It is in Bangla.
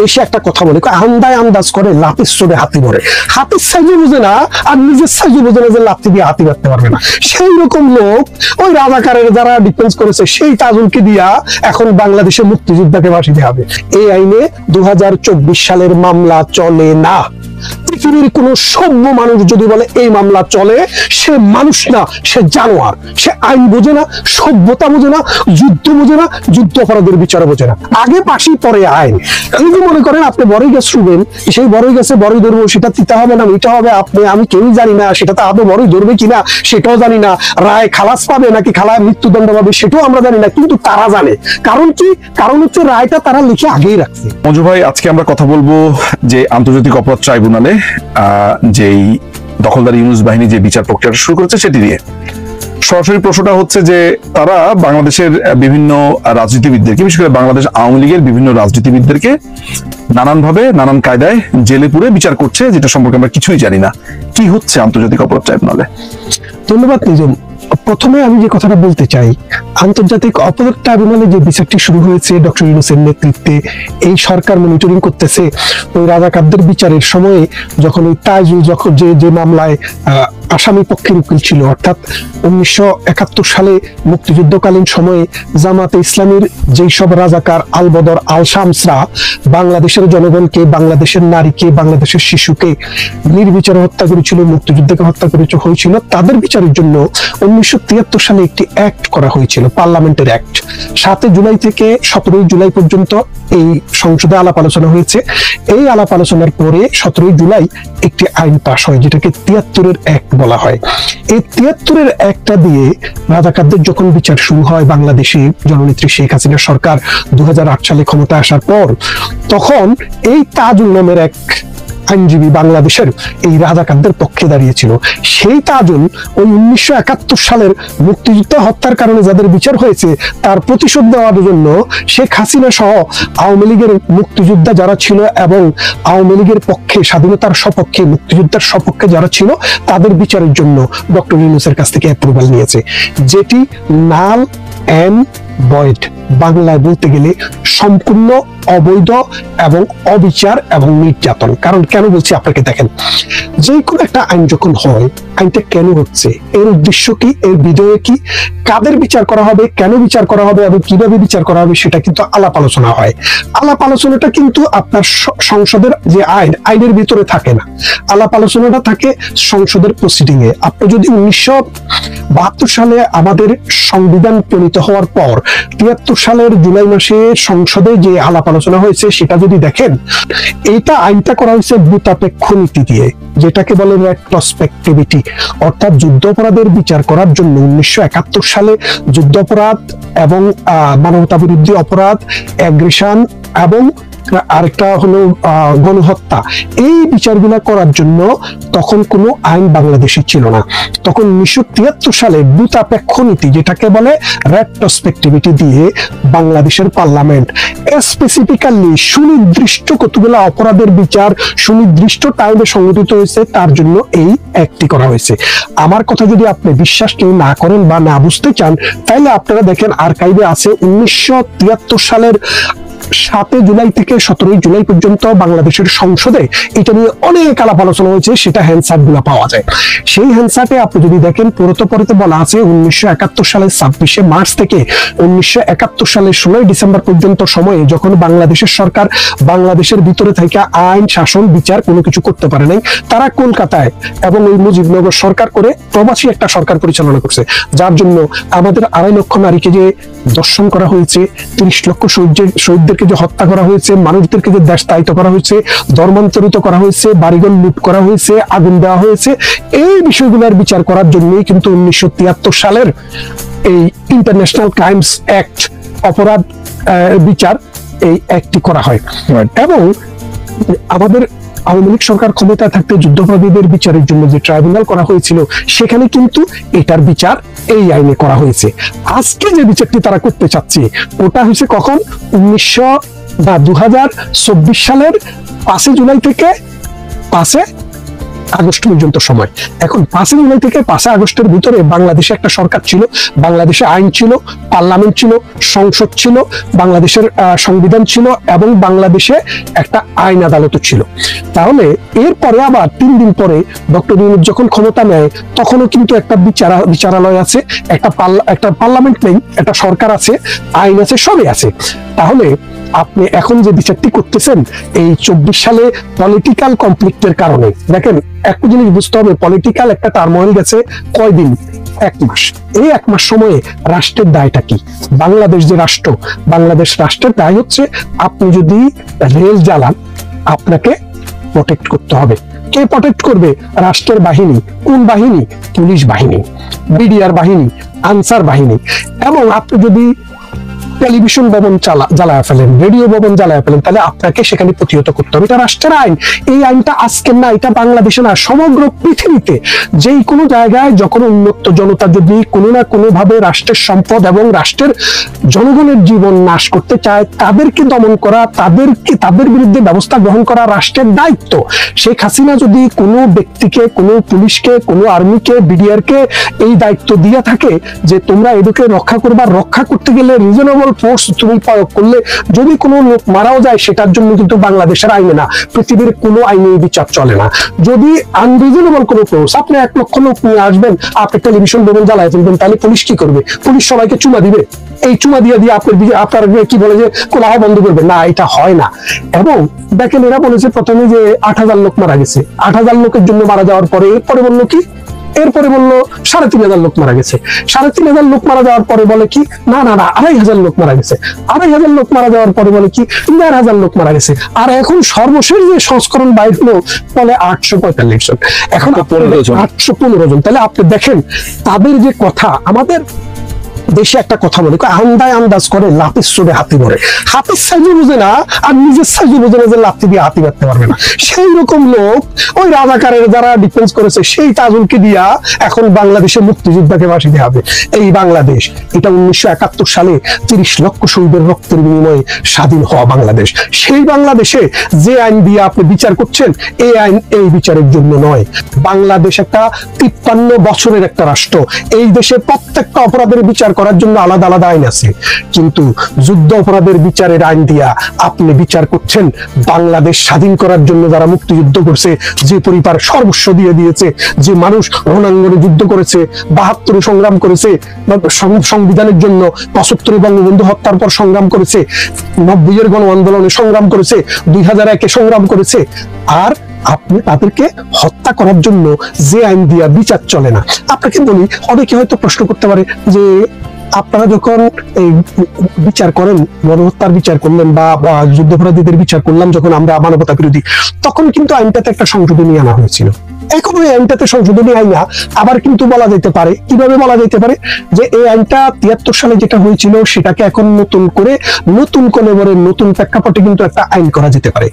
দেশে একটা কথা বলে, আন্দায় আন্দাজ করে লাফিস চড়ে হাতি মরে। হাতির সাইজও বোঝে না আর নিজের সাইজও বোঝে না যে লাফি দিয়ে হাতি মারতে পারবে না। সেই রকম লোক ওই রাজাকারের যারা ডিফেন্স করেছে সেই তাজুলকে দিয়া এখন বাংলাদেশের মুক্তিযোদ্ধাকে ফাঁসিতে হবে। এই আইনে 2024 সালের মামলা চলে না। পৃথিবীর কোন সভ্য মানুষ যদি বলে এই মামলা চলে, সে মানুষ না, সে জানোয়ার। সে আইন বোঝে না, সভ্যতা বোঝে না, যুদ্ধ বোঝে না, যুদ্ধ অপরাধের বিচার বোঝে না। আগে পাশি পরে আইন। যদি মনে করেন আপনি বড়ই গাছ শুবেন, সেই বড়ই গাছে বড়ই ধরবো, সেটা তিতা হবে না মিঠা হবে আপনি আমি কেউই জানি না, সেটাতে আদৌ বড়ই ধরবে কিনা সেটাও জানি না, রায় খালাস পাবে নাকি খালায় মৃত্যুদণ্ড পাবে সেটাও আমরা জানি না, কিন্তু তারা জানে। কারণ কি? কারণ হচ্ছে রায়টা তারা লিখে আগেই রাখছে। মঞ্জু ভাই, আজকে আমরা কথা বলবো যে আন্তর্জাতিক অপরাধ ট্রাইব্যুনালে যেই দখলদার ইউনূস বাহিনী যে বিচার প্রক্রিয়াটা শুরু করেছে সেটি নিয়ে। সরাসরি প্রশ্নটা হচ্ছে যে তারা বাংলাদেশের বিভিন্ন রাজনীতিবিদদেরকে, বিশেষ করে বাংলাদেশ আওয়ামী লীগের বিভিন্ন রাজনীতিবিদদেরকে নানানভাবে নানান কায়দায় জেলে পুরে বিচার করছে, যেটা সম্পর্কে আমরা কিছুই জানি না। কি হচ্ছে আন্তর্জাতিক অপরাধ ট্রাইব্যুনালে? ধন্যবাদ নিজম। প্রথমে আমি যে কথাটা বলতে চাই, আন্তর্জাতিক অপরাধ ট্রাইব্যুনালে যে বিচারটি শুরু হয়েছে ডক্টর ইউনূসের নেতৃত্বে, এই সরকার মনিটরিং করতেছে ওই রাজাকারদের বিচারের সময়ে যখন ওই তাজুল যখন যে মামলায় আসামি পক্ষের উকিল ছিল, অর্থাৎ 1971 সালে মুক্তিযুদ্ধকালীন সময়ে জামাতে ইসলামীর যেই সব রাজাকার আল বদর আল শামসরা বাংলাদেশের জনগণকে, বাংলাদেশের নারীকে, বাংলাদেশের শিশুকে নির্বিচারে হত্যা করেছিল, মুক্তিযুদ্ধকে হত্যা হয়েছিল, তাদের বিচারের জন্য 1973 সালে একটি অ্যাক্ট করা হয়েছিল, পার্লামেন্টের অ্যাক্ট। 7 জুলাই থেকে 17 জুলাই পর্যন্ত এই সংসদে আলাপ আলোচনা হয়েছে। এই আলাপ আলোচনার পরে 17 জুলাই একটি আইন পাস হয়, যেটাকে 73-এর অ্যাক্ট বলা হয়। এই 73-এর অ্যাক্টটা দিয়ে রাজাকারদের যখন বিচার শুরু হয় বাংলাদেশে জননেত্রী শেখ হাসিনার সরকার 2008 সালে ক্ষমতা আসার পর, তখন এই তাজুল নামের এক আইনজীবী বাংলাদেশের এই রাজাকারদের পক্ষে দাঁড়িয়েছিল। সেই তাজুল ওই 1971 সালের মুক্তিযুদ্ধ হত্যার কারণে যাদের বিচার হয়েছে তার প্রতিশোধ দেওয়ার জন্য শেখ হাসিনা সহ আওয়ামী লীগের মুক্তিযোদ্ধা যারা ছিল এবং আওয়ামী লীগের পক্ষে, স্বাধীনতার সপক্ষে, মুক্তিযোদ্ধার সপক্ষে যারা ছিল তাদের বিচারের জন্য ডক্টর ইউনূসের কাছ থেকে অ্যাপ্রুভাল নিয়েছে, যেটি নাল এন্ড ভয়েড, বাংলায় বলতে গেলে সম্পূর্ণ অবৈধ এবং অবিচার এবং নির্যাতন। কারণ কেন বলছি আপনাকে, দেখেন, যে কোনো একটা আইন যখন হয়, আইনটা কেন হচ্ছে, এর উদ্দেশ্য কি, এর বিধেয় কি, কাদের বিচার করা হবে, কেন বিচার করা হবে এবং কিভাবে বিচার করা হবে, সেটা কিন্তু আলাপ আলোচনা হয়। আলাপ আলোচনাটা কিন্তু আপনার সংসদের যে আইনের ভিতরে থাকে না, আলাপ আলোচনাটা থাকে সংসদের প্রসিডিং এ। আপনি যদি 1972 সালে আমাদের সংবিধান প্রণীত হওয়ার পর 73 সালের জুলাই মাসে সংসদে যে আলাপ আলোচনা হয়েছে সেটা যদি দেখেন, এইটা আইনটা করা হয়েছে ভূতাপেক্ষ নীতি দিয়ে, যেটাকে বলে রেট্রোস্পেক্টিভিটি, অর্থাৎ যুদ্ধ অপরাধের বিচার করার জন্য 1971 সালে যুদ্ধ অপরাধ এবং মানবতা বিরোধী অপরাধ, অ্যাগ্রেশন এবং আরেকটা হলো গণহত্যা, এই বিচারগুলো করার জন্য তখন কোনো আইন বাংলাদেশে ছিল না। তখন 1973 সালে ভূতাপেক্ষ নীতি, যেটাকে বলে রেট্রোস্পেক্টিভিটি দিয়ে বাংলাদেশের পার্লামেন্ট স্পেসিফিক্যালি সুনির্দিষ্ট কতগুলো অপরাধের বিচার সুনির্দিষ্ট টাইমে সংগঠিত হয়েছে, তার জন্য এই অ্যাক্টটি করা হয়েছে। আমার কথা যদি আপনি বিশ্বাস কেউ না করেন বা না বুঝতে চান, তাহলে আপনারা দেখেন আর্কাইভে আছে 1973 সালের 7 জুলাই থেকে 17 জুলাই পর্যন্ত বাংলাদেশের সংসদে এটা নিয়ে অনেক আলাপ আলোচনা হয়েছে, সেটা হ্যান্ডসার্ট গুলো পাওয়া যায়। সেই হ্যান্ডসার্টে আপনি যদি দেখেন, পরতে বলা আছে 1971 সালের 26শে মার্চ থেকে 1971 সালের 16 ডিসেম্বর পর্যন্ত সময়ে যখন বাংলাদেশের সরকার বাংলাদেশের ভিতরে থেকে আইন, শাসন, বিচার কোনো কিছু করতে পারে নাই, তারা কলকাতায় এবং ওই মুজিবনগর সরকার করে প্রবাসী একটা সরকার পরিচালনা করছে, যার জন্য আমাদের 2.5 লক্ষ নারীকে যে দর্শন করা হয়েছে, 30 লক্ষ শহীদদেরকে যে হত্যা করা হয়েছে, মানুষদেরকে যে দেশত্যাগিত করা হয়েছে, ধর্মান্তরিত করা হয়েছে, বাড়িঘর লুট করা হয়েছে, আগুন দেওয়া হয়েছে, এই বিষয়গুলোর বিচার করার জন্যই কিন্তু 1973 সালের এই ইন্টারন্যাশনাল ক্রাইমস অ্যাক্ট, অপরাধ বিচার, এই অ্যাক্টটি করা হয়। এবং আমাদের আওয়ামী লীগ সরকার ক্ষমতায় থাকতে যুদ্ধাপরাধীদের বিচারের জন্য যে ট্রাইব্যুনাল করা হয়েছিল, সেখানে কিন্তু এটার বিচার এই আইনে করা হয়েছে। আজকে যে বিচারটি তারা করতে চাচ্ছে, ওটা হয়েছে কখন, 2024 সালের 5 জুলাই থেকে 5 আগস্ট পর্যন্ত সময়। এখন 5 জুলাই থেকে 5 আগস্টের ভিতরে বাংলাদেশে একটা সরকার ছিল, বাংলাদেশে আইন ছিল, পার্লামেন্ট ছিল, সংসদ ছিল, বাংলাদেশের সংবিধান ছিল এবং বাংলাদেশে একটা আইন আদালত ছিল। তাহলে এরপরে আবার 3 দিন পরে ডক্টর ইউনূস যখন ক্ষমতা নেয় তখনও কিন্তু একটা বিচারালয় আছে, একটা পার্লামেন্ট নেই, একটা সরকার আছে, আইন আছে, সবই আছে। তাহলে আপনি এখন যে বিচারটি করতেছেন এই 24 সালে পলিটিক্যাল কনফ্লিক্টের কারণে, দেখেন একটা জিনিস বুঝতে হবে, পলিটিক্যাল একটা টার্মোইল গেছে কয়দিন? 1 মাস। এই 1 মাস সময়ে রাষ্ট্রের দায়টা কি? বাংলাদেশ যে রাষ্ট্র, বাংলাদেশ রাষ্ট্রের দায় হচ্ছে আপনি যদি রেল জ্বালান আপনাকে প্রোটেক্ট করতে হবে। কে প্রোটেক্ট করবে? রাষ্ট্রের বাহিনী। কোন বাহিনী? পুলিশ বাহিনী, বিডিআর বাহিনী, আনসার বাহিনী। এবং আপনি যদি টেলিভিশন ভবন জ্বালায় ফেলেন, রেডিও ভবন জ্বালায় ফেলেন, তাহলে আপনাকে সেখানে প্রতিহত করতে হবে। এটা রাষ্ট্রের আইন। এই আইনটা আজকের না, এটা বাংলাদেশে না, সমগ্র পৃথিবীতে যেই কোনো জায়গায় যখন উন্নত জনতা যদি কোনো না কোনো ভাবে রাষ্ট্রের সম্পদ এবং রাষ্ট্রের জনগণের জীবন নাশ করতে চায়, তাদেরকে দমন করা, তাদের বিরুদ্ধে ব্যবস্থা গ্রহণ করা রাষ্ট্রের দায়িত্ব। শেখ হাসিনা যদি কোনো ব্যক্তিকে, কোনো পুলিশকে, কোনো আর্মিকে, বিডিআরকে এই দায়িত্ব দিয়ে থাকে যে তোমরা এদেরকে রক্ষা করবা, রক্ষা করতে গেলে রিজনেবল ফোর্স তুমি প্রয়োগ করলে যদি কোনো লোক মারাও যায়, সেটার জন্য কিন্তু বাংলাদেশের আইনে না, পৃথিবীর কোনো আইনে বিচার চলে না। যদি আনরিজনেবল কোনো ফোর্স, আপনি 1 লক্ষ লোক নিয়ে আসবেন, আপনি টেলিভিশন ভবন জ্বালায় ফেলবেন, তাহলে পুলিশ কি করবে? পুলিশ সবাইকে চুমা দিবে। এই চুমা দিয়ে আপনার কি বলে যে কোলাহল বন্ধ করবে? না, এটা হয় না। এবং দেখেন এরা বলেছে প্রথমে যে 8,000 লোক মারা গেছে। 8,000 লোকের জন্য মারা যাওয়ার পরে এরপরে বললো কি? এরপরে বললো 3,500 লোক মারা গেছে। 3,500 লোক মারা যাওয়ার পরে বলে কি? না না না, 2,500 লোক মারা গেছে। 2,500 লোক মারা যাওয়ার পরে বলে কি? 1,500 লোক মারা গেছে। আর এখন সর্বশেষ যে সংস্করণ বাইর হলো বলে 845 জন। এখন 815 জন। তাহলে আপনি দেখেন তাদের যে কথা, আমাদের দেশে একটা কথা বলে, আন্দায় আন্দাজ করে লাফিস চড়ে হাতি ধরে। হাতির সাইজও বুঝে না আর নিজের সাইজও বুঝে না যে লাফি দিয়ে হাতি মারতে পারবে না। সেই রকম লোক ওই রাজাকারের যারা ডিফেন্স করেছে সেই তাজুলকে দিয়া এখন বাংলাদেশে মুক্তিযোদ্ধাকে ফাঁসি দেওয়া হবে। এই বাংলাদেশ, এটা 1971 সালে 30 লক্ষ শহীদের রক্তের বিনিময়ে স্বাধীন হওয়া বাংলাদেশ। সেই বাংলাদেশে যে আইন দিয়ে আপনি বিচার করছেন, এই আইন এই বিচারের জন্য নয়। বাংলাদেশ একটা 53 বছরের একটা রাষ্ট্র। এই দেশে প্রত্যেকটা অপরাধের বিচার করার জন্য আলাদা আলাদা আইন আছে, কিন্তু যুদ্ধ অপরাধের বিচারের আইন দিয়া আপনি বিচার করছেন বাংলাদেশ স্বাধীন করার জন্য যারা মুক্তিযুদ্ধ করছে, যে পরিবার সর্বস্ব দিয়ে দিয়েছে, যে মানুষ রণাঙ্গনে যুদ্ধ করেছে, 72-এ সংগ্রাম করেছে সংবিধানের জন্য, 75-এ বঙ্গবন্ধু হত্যার পর সংগ্রাম করেছে, 90-এর গণ আন্দোলনে সংগ্রাম করেছে, 2001-এ সংগ্রাম করেছে। আর আপনি তাদেরকে হত্যা করার জন্য যে আইন দিয়া বিচার চলে না। আপনাকে বলি, অনেকে হয়তো প্রশ্ন করতে পারে যে আপনারা যখন এই বিচার করেন, গণহত্যার বিচার করলেন বা যুদ্ধাপরাধীদের বিচার করলাম যখন আমরা মানবতা বিরোধী, তখন কিন্তু আইনটাতে একটা সংশোধনী আনা হয়েছিল। এখন ওই আইনটাতে সংশোধনী আইনা আবার কিন্তু বলা যেতে পারে, কিভাবে বলা যেতে পারে যে এই আইনটা 73 সালে যেটা হয়েছিল সেটাকে এখন নতুন করে নতুন প্রেক্ষাপটে কিন্তু একটা আইন করা যেতে পারে।